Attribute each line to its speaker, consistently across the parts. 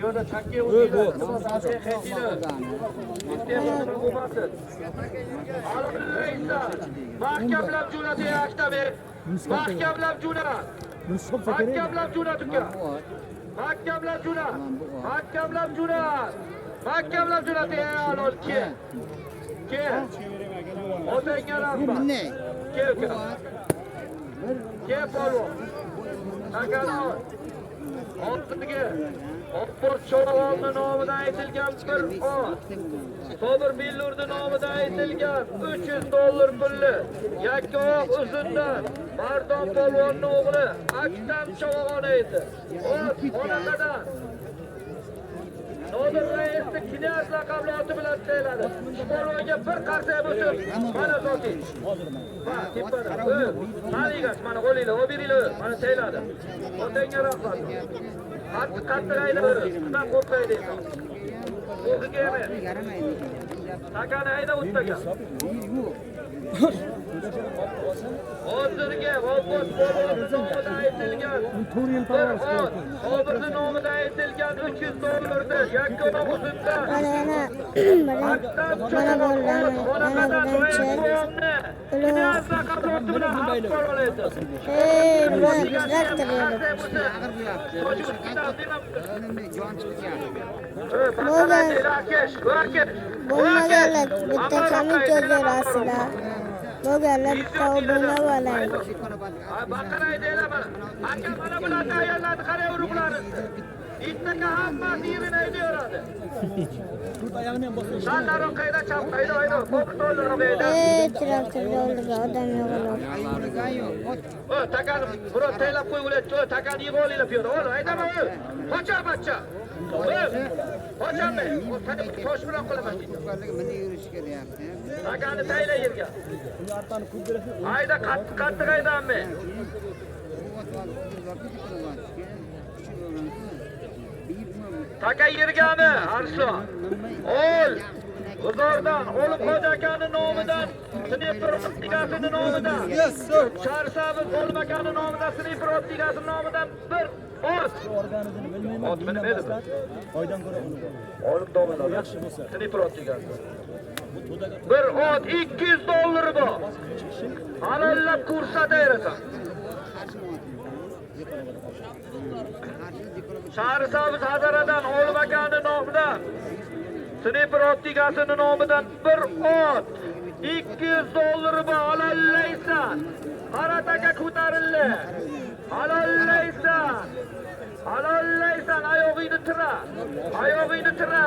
Speaker 1: Yo'lda chakka o'tinglar. Mahkamlab jo'nat Aktabe. Mahkamlab jo'nat. Mahkamlab jo'nat uka. Mahkamlab jo'nat. Mahkamlab jo'nat. Mahkamlab jo'nat ayol kel. Kel. Otangga rahmat. Kel uka. Kel polvon. Takalon. Ortiga Opport Cho'g'onni nomidan aytilgan bir ot. Sobir Billurdi nomidan aytilgan $300 pulli yakkaoq uzundan Mardon polvonning o'g'li Aktam Cho'g'on edi. Onaqadan Nodir raisning knyaz laqabli oti bilan sayiladi. Polvonga bir qarsak bo'lsin. Mana soting. Va tepada. Qarigas mana qo'linglar, olib beringlar. Mana sayiladi. Otangga rahmat. Qattiq aylanadi. Bundan qo'rqmaydi. O'qiga emas. Takani ayda o'tdaga. Hozirga G'obbos polvonning nomidan aytilgan Sobirning nomidan aytilgan $300 yakkaoq uzundan mana
Speaker 2: bo'lmaganlar bitta kamit yozarasizlar. Bo'lganlar bitta obuna bo'laydi.
Speaker 1: Baqaray deylar mana. Aka mana bularni ayollarni qarang urug'lari. Ittaka hammasi yeminaydi yoradi. Sanlaroq qayda chap qayda ayno. Qo'qtollar qayda.
Speaker 2: Traktorda oldiga odam yo'q.
Speaker 1: Takani birov taylab qo'ygular. Takani yeb olinglar piyoda. Ol, aytama. Qocha bachcha. Qochame. Tosh bilan qilaman. Takani tayla yerga. Ayda qattiq aydanmi? Taka yergami Arslon? Ol. G'uzordan O'lib Xo'ja akaning nomidan, Sniper optikasining nomidan, Sharsabit O'lib akaning nomidan, Sniper optikasining nomidan bir ot. Ot bilmaydi. Oydan ko'ra olib do'miladi. Yaxshi bo'lsa. Sniper optikasi. Bir ot $200 bu. Halollab ko'rsataversan. Sharsabit Hazaradan O'lib akaning nomidan, Sniper optikasining nomidan bir ot $200 bu. Halollaysan. Qarataka ko'tarildi. Halollaysan. Halollaysan, oyog'ingni tira. Oyog'ingni tira.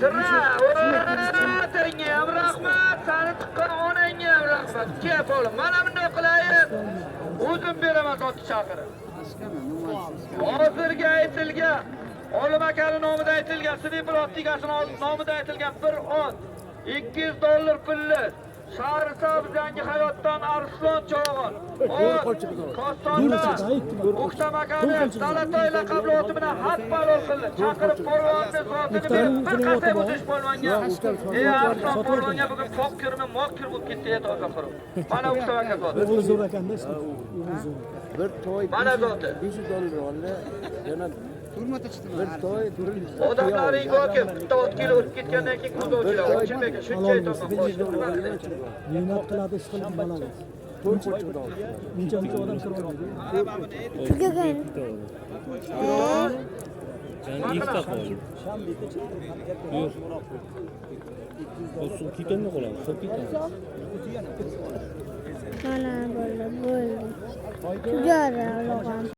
Speaker 1: Tira. Otangga ham rahmat, seni tuqqan onangga ham rahmat. Kep olim. Mana bunday qilayin. O'zim beraman otni chaqirib. Hozirga aytilgan Olim akaning nomidan aytilgan Sniper optikasining nomidan aytilgan bir ot $200 pulli Sharsabit yangi hayotdan Arslon Cho'g'on. Kostondan O'ktam akaning Salatoy laqabli oti bilan hatpalol qildi. Chaqirib polvonni zotini bir qasam o'tish polvonga. Arslon polvonga bugun qoq kirmi, moq kir bo'lib ketdi edi oqaqirib. Mana O'ktam aka zoti.
Speaker 3: O'g'li zo'r ekanda.
Speaker 4: Bir to'y
Speaker 1: mana zoti.
Speaker 4: $500 oldi. Yana bir to'y
Speaker 1: odamlaring borki, bitta ot kilo o'tib ketgandan keyin ko'z ochiladi. Ochilmaydi. Shuncha aytaman.
Speaker 3: Mehnat qiladi, ish qilib bo'ladi. Necha odam kiradi?
Speaker 2: Tugagan.
Speaker 5: Ikkita qoldi. Yo'q. Suv ketganmi qoladi? Suv ketgan.
Speaker 2: Mana bo'ldi. Tugadi, Allohim.